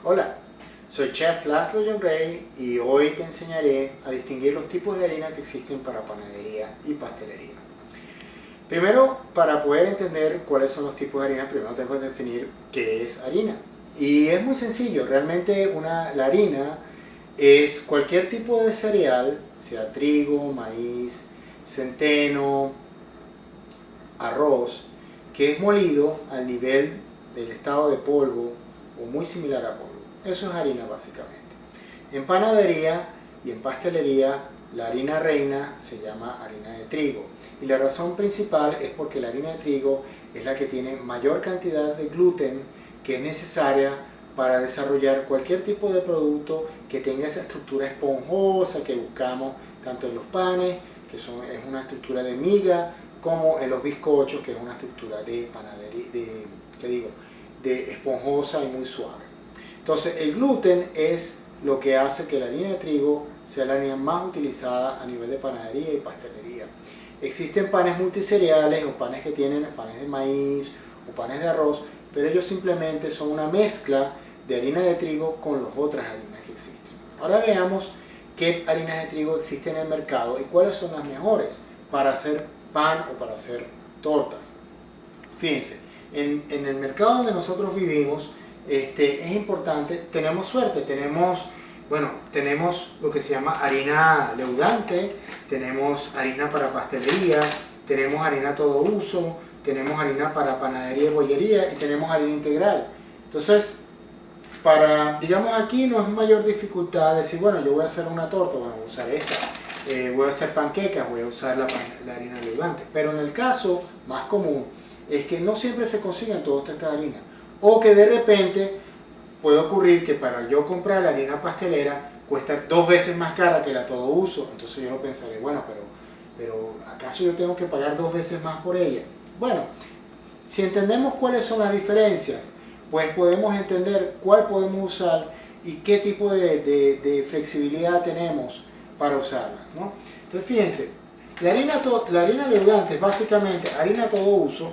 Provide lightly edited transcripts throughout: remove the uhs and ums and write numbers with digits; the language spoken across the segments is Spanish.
Hola, soy Chef Laszlo John Gray y hoy te enseñaré a distinguir los tipos de harina que existen para panadería y pastelería. Primero, para poder entender cuáles son los tipos de harina, primero tengo que definir qué es harina. Y es muy sencillo, realmente la harina es cualquier tipo de cereal, sea trigo, maíz, centeno, arroz, que es molido al nivel del estado de polvo o muy similar a polvo. Eso es harina básicamente. En panadería y en pastelería la harina reina se llama harina de trigo y la razón principal es porque la harina de trigo es la que tiene mayor cantidad de gluten que es necesaria para desarrollar cualquier tipo de producto que tenga esa estructura esponjosa que buscamos tanto en los panes, es una estructura de miga, como en los bizcochos, que es una estructura de panadería, de esponjosa y muy suave. Entonces el gluten es lo que hace que la harina de trigo sea la harina más utilizada a nivel de panadería y pastelería. Existen panes multicereales o panes que tienen panes de maíz o panes de arroz, pero ellos simplemente son una mezcla de harina de trigo con las otras harinas que existen. Ahora veamos qué harinas de trigo existen en el mercado y cuáles son las mejores para hacer pan o para hacer tortas. Fíjense, en el mercado donde nosotros vivimos, es importante, tenemos suerte, tenemos lo que se llama harina leudante, tenemos harina para pastelería, tenemos harina todo uso, tenemos harina para panadería y bollería y tenemos harina integral. Entonces, digamos aquí no es mayor dificultad decir, bueno, yo voy a hacer una torta, bueno, voy a usar esta, voy a hacer panquecas, voy a usar la harina leudante. Pero en el caso más común es que no siempre se consiguen todas estas harinas. O que de repente puede ocurrir que para yo comprar la harina pastelera cuesta 2 veces más cara que la todo uso. Entonces yo no pensaré, bueno, pero ¿acaso yo tengo que pagar 2 veces más por ella? Bueno, si entendemos cuáles son las diferencias, pues podemos entender cuál podemos usar y qué tipo de flexibilidad tenemos para usarla, ¿no? Entonces fíjense, la harina leudante es básicamente harina todo uso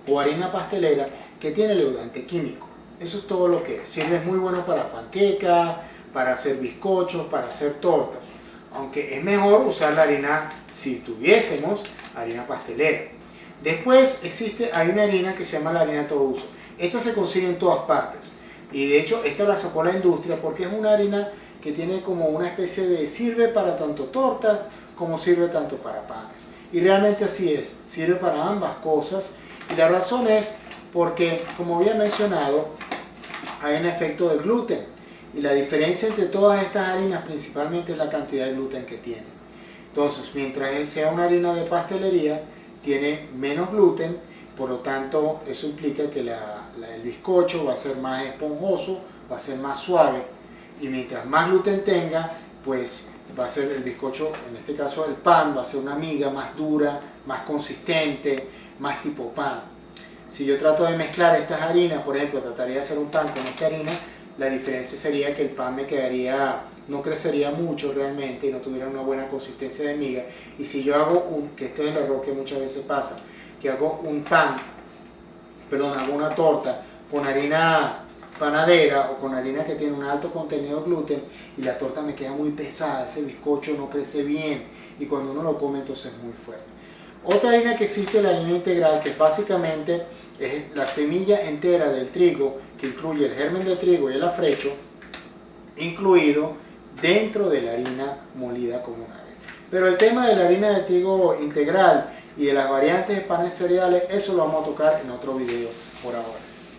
o harina pastelera que tiene leudante químico. Eso es todo lo que es. Sirve muy bueno para panqueca, para hacer bizcochos, para hacer tortas. Aunque es mejor usar la harina si tuviésemos harina pastelera. Después hay una harina que se llama la harina todo uso. Esta se consigue en todas partes. Y de hecho esta la sacó la industria porque es una harina que tiene como una especie de sirve para tanto tortas como sirve tanto para panes. Y realmente así es. Sirve para ambas cosas. Y la razón es porque, como había mencionado, hay un efecto del gluten. Y la diferencia entre todas estas harinas principalmente es la cantidad de gluten que tiene. Entonces, mientras sea una harina de pastelería, tiene menos gluten, por lo tanto, eso implica que el bizcocho va a ser más esponjoso, va a ser más suave. Y mientras más gluten tenga, pues va a ser el bizcocho, en este caso el pan, va a ser una miga más dura, más consistente, más tipo pan. Si yo trato de mezclar estas harinas, por ejemplo, trataría de hacer un pan con esta harina, la diferencia sería que el pan no crecería mucho realmente y no tuviera una buena consistencia de miga. Y si yo hago que esto es el error que muchas veces pasa, que hago hago una torta con harina panadera o con harina que tiene un alto contenido de gluten y la torta me queda muy pesada, ese bizcocho no crece bien y cuando uno lo come entonces es muy fuerte. Otra harina que existe es la harina integral, que básicamente es la semilla entera del trigo, que incluye el germen de trigo y el afrecho, incluido dentro de la harina molida común. Pero el tema de la harina de trigo integral y de las variantes de panes cereales, eso lo vamos a tocar en otro video por ahora.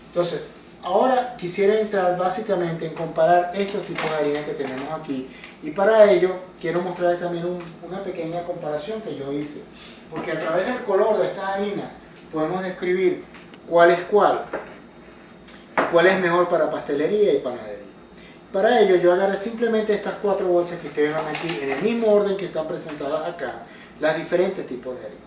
Entonces, ahora quisiera entrar básicamente en comparar estos tipos de harina que tenemos aquí y para ello quiero mostrarles también una pequeña comparación que yo hice, porque a través del color de estas harinas podemos describir cuál es cuál es mejor para pastelería y panadería. Para ello yo agarré simplemente estas 4 bolsas que ustedes van aquí en el mismo orden que están presentadas acá, los diferentes tipos de harina.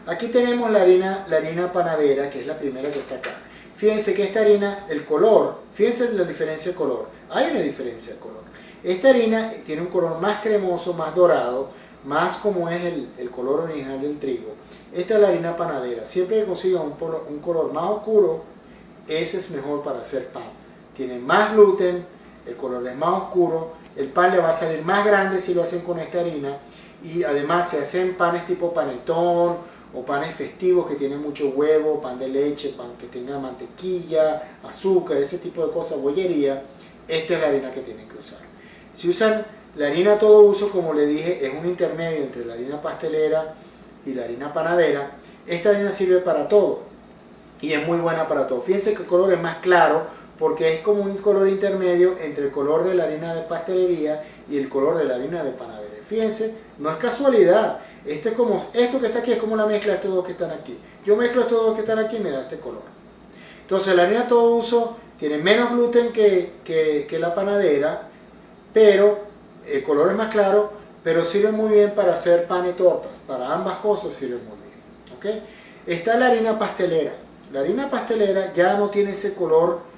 Aquí tenemos la harina panadera, que es la primera que está acá. Fíjense que esta harina, el color, fíjense la diferencia de color. Hay una diferencia de color. Esta harina tiene un color más cremoso, más dorado, más como es el color original del trigo. Esta es la harina panadera. Siempre que consiga un color más oscuro, ese es mejor para hacer pan. tiene más gluten, el color es más oscuro, el pan le va a salir más grande si lo hacen con esta harina, y además se hacen panes tipo panetón o panes festivos que tienen mucho huevo, pan de leche, pan que tenga mantequilla, azúcar, ese tipo de cosas, bollería. Esta es la harina que tienen que usar. Si usan la harina todo uso, como le dije, es un intermedio entre la harina pastelera y la harina panadera. Esta harina sirve para todo y es muy buena para todo. Fíjense que el color es más claro porque es como un color intermedio entre el color de la harina de pastelería y el color de la harina de panadería. Fíjense, no es casualidad. Esto que está aquí es como la mezcla de estos dos que están aquí. Yo mezclo estos dos que están aquí y me da este color. Entonces la harina todo uso tiene menos gluten que la panadera, pero el color es más claro, pero sirve muy bien para hacer pan y tortas. Para ambas cosas sirve muy bien. ¿Okay? Está la harina pastelera. La harina pastelera ya no tiene ese color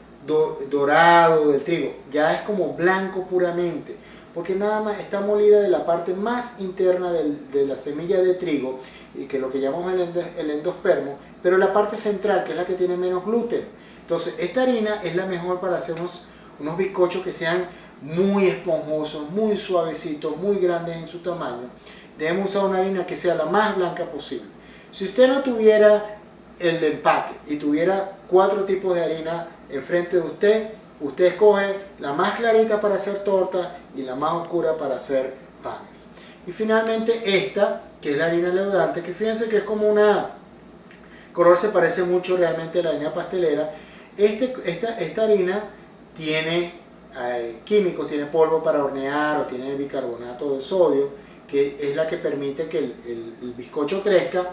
dorado del trigo, ya es como blanco puramente, porque nada más está molida de la parte más interna de la semilla de trigo, y que es lo que llamamos el endospermo, pero la parte central, que es la que tiene menos gluten. Entonces esta harina es la mejor para hacer unos bizcochos que sean muy esponjosos, muy suavecitos, muy grandes en su tamaño. Debemos usar una harina que sea la más blanca posible. Si usted no tuviera el empaque y tuviera 4 tipos de harina enfrente de usted escoge la más clarita para hacer tortas y la más oscura para hacer panes. Y finalmente esta, que es la harina leudante, que fíjense que es como el color se parece mucho realmente a la harina pastelera. Esta harina tiene químicos, tiene polvo para hornear o tiene bicarbonato de sodio, que es la que permite que el bizcocho crezca.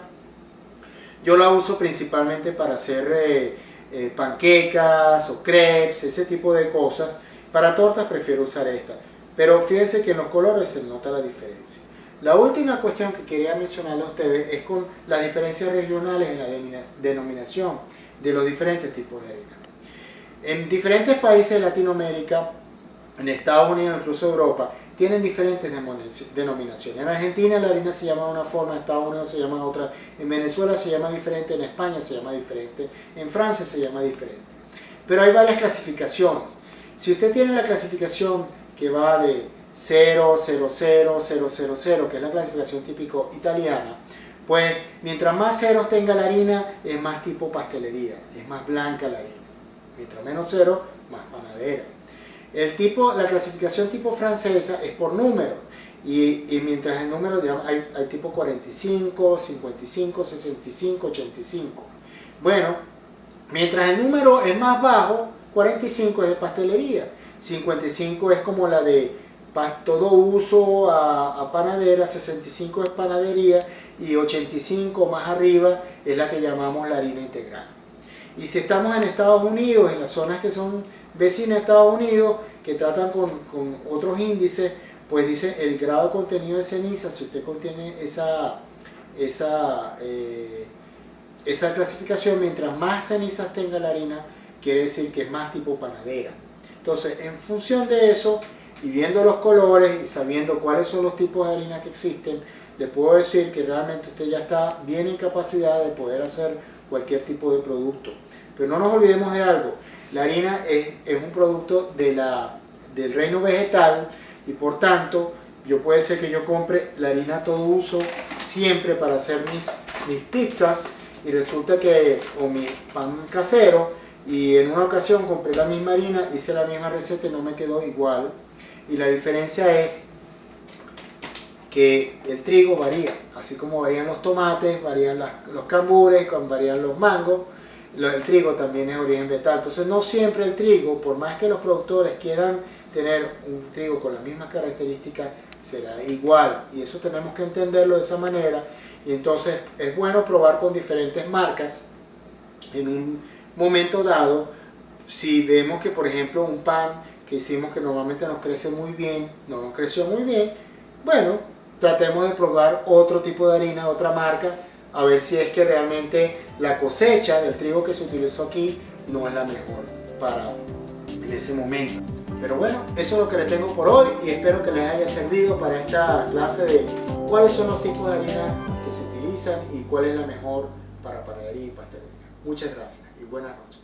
Yo la uso principalmente para hacer panquecas o crepes, ese tipo de cosas. Para tortas prefiero usar esta, pero fíjense que en los colores se nota la diferencia. La última cuestión que quería mencionarle a ustedes es con las diferencias regionales en la denominación de los diferentes tipos de harina. En diferentes países de Latinoamérica, en Estados Unidos, incluso Europa, tienen diferentes denominaciones. En Argentina la harina se llama de una forma, en Estados Unidos se llama otra, en Venezuela se llama diferente, en España se llama diferente, en Francia se llama diferente. Pero hay varias clasificaciones. Si usted tiene la clasificación que va de 0, 0, 0, 0, 0, 0, que es la clasificación típico italiana, pues mientras más ceros tenga la harina, es más tipo pastelería, es más blanca la harina. Mientras menos cero, más panadera. La clasificación tipo francesa es por número, y mientras el número, digamos, hay tipo 45, 55, 65, 85. Bueno, mientras el número es más bajo, 45 es de pastelería, 55 es como la de todo uso a panadera, 65 es panadería y 85 más arriba es la que llamamos la harina integral. Y si estamos en Estados Unidos, en las zonas que son vecinas de Estados Unidos, que tratan con otros índices, pues dice el grado de contenido de ceniza. Si usted contiene esa clasificación, mientras más cenizas tenga la harina, quiere decir que es más tipo panadera. Entonces, en función de eso, y viendo los colores y sabiendo cuáles son los tipos de harina que existen, le puedo decir que realmente usted ya está bien en capacidad de poder hacer cualquier tipo de producto. Pero no nos olvidemos de algo: la harina es un producto del reino vegetal, y por tanto puede ser que yo compre la harina todo uso siempre para hacer mis pizzas, y resulta o mi pan casero, y en una ocasión compré la misma harina, hice la misma receta y no me quedó igual. Y la diferencia es que el trigo varía, así como varían los tomates, varían los cambures, varían los mangos. El trigo también es origen vegetal. Entonces no siempre el trigo, por más que los productores quieran tener un trigo con las mismas características, será igual, y eso tenemos que entenderlo de esa manera. Y entonces es bueno probar con diferentes marcas en un momento dado. Si vemos que, por ejemplo, un pan que hicimos que normalmente nos crece muy bien, no nos creció muy bien, bueno, tratemos de probar otro tipo de harina, otra marca, a ver si es que realmente la cosecha del trigo que se utilizó aquí no es la mejor para en ese momento. Pero bueno, eso es lo que les tengo por hoy, y espero que les haya servido para esta clase de cuáles son los tipos de harina que se utilizan y cuál es la mejor para panadería y pastelería. Muchas gracias y buenas noches.